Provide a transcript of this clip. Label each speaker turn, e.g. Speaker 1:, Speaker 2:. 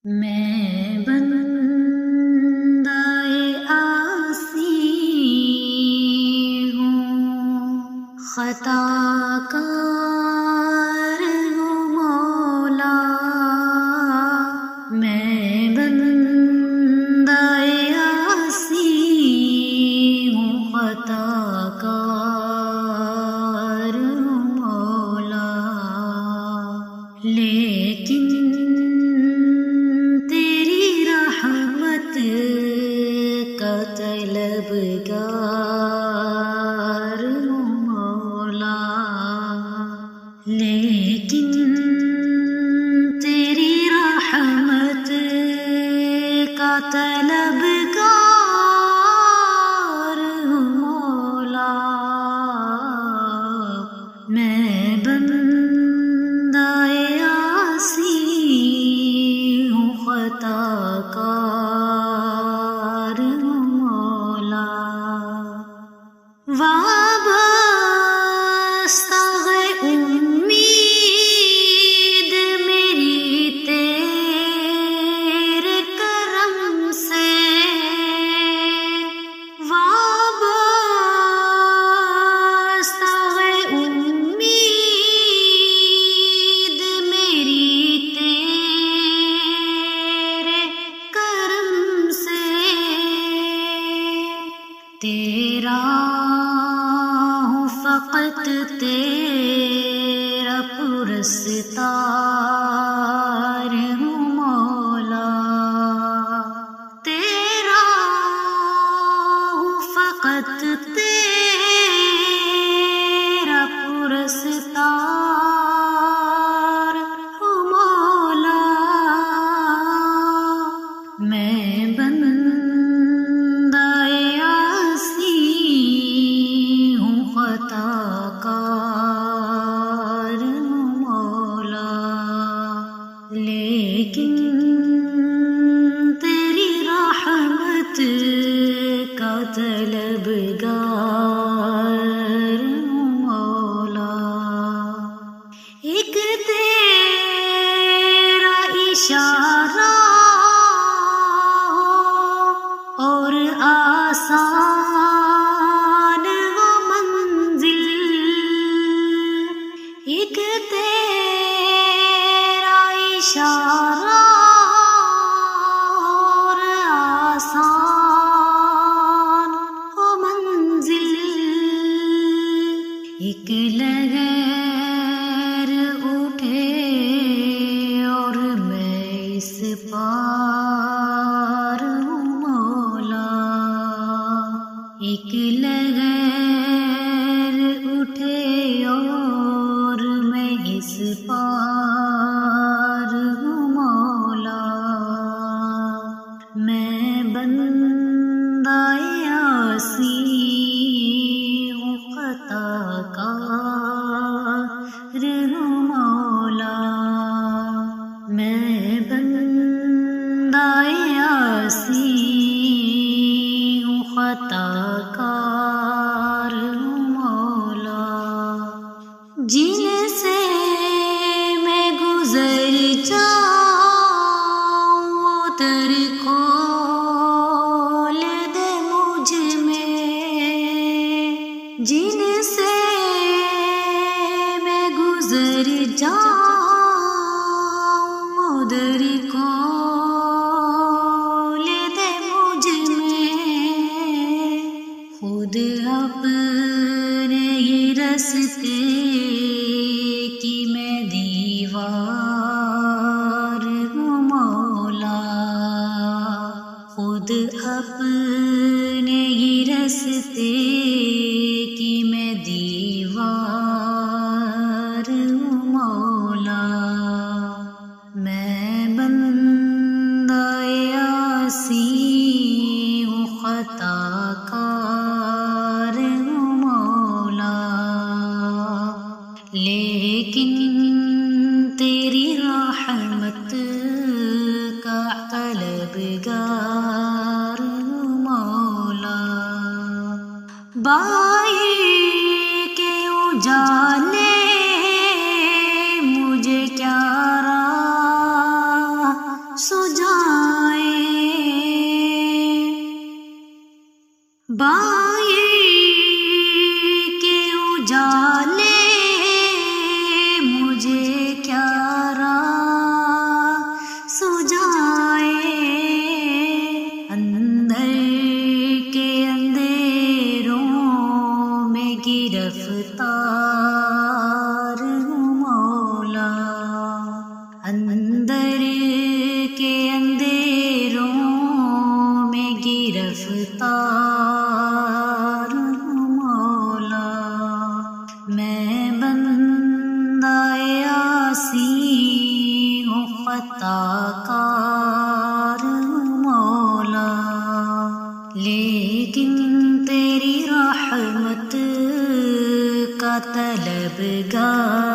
Speaker 1: میں بندۂ عاصی ہوں، خطا کار ہوں مولا، میں بندۂ عاصی ہوں، خطا کار ہوں مولا، لیکن کا طلبگار ہوں مولا، لیکن تیری رحمت کا طلبگار ہوں مولا، میں بندۂ عاصی ہوں، خطا کار ہوں مولا، وابستہ ہے امید میری تیرے کرم سے، وابستہ ہے امید میری تیرے کرم سے، تیرا ہوں فقط تیرا پرستار ہوں مولا، تیرا ہوں فقط تیرا پرستار ہوں مولا، میں خطا کار ہوں مولا، لیکن تیری رحمت کا طلبگار ہوں مولا، ایک تیرا اشارہ اور آسان ایک تیرا اشارہ اور آسان ہو منزل، ایک لہر اٹھے اور میں اس پار ہوں مولا، ایک لہر اٹھے اور میں اس پار ہوں مولا، میں بندۂ عاصی ہوں، خطا کار ہوں مولا، میں بندۂ عاصی ہوں، خطا کار ہوں مولا، جن سے میں گزر جاؤں در کھول دے مجھ میں، جن سے میں گزر جاؤں در کھول دے مجھ میں، خود اپنے ہی رستے کی میں دیوار ہوں مولا، خود اپنے ہی رستے کی میں دیوار ہوں مولا، میں بندۂ عاصی ہوں، خطا کار ہوں مولا، لیکن تیری رحمت کا طلبگار ہوں سمندر کے اندھیروں میں گرفتار ہوں مولا، میں بندہ عاصی ہوں خطا کار ہوں مولا، لیکن تیری رحمت کا طلبگار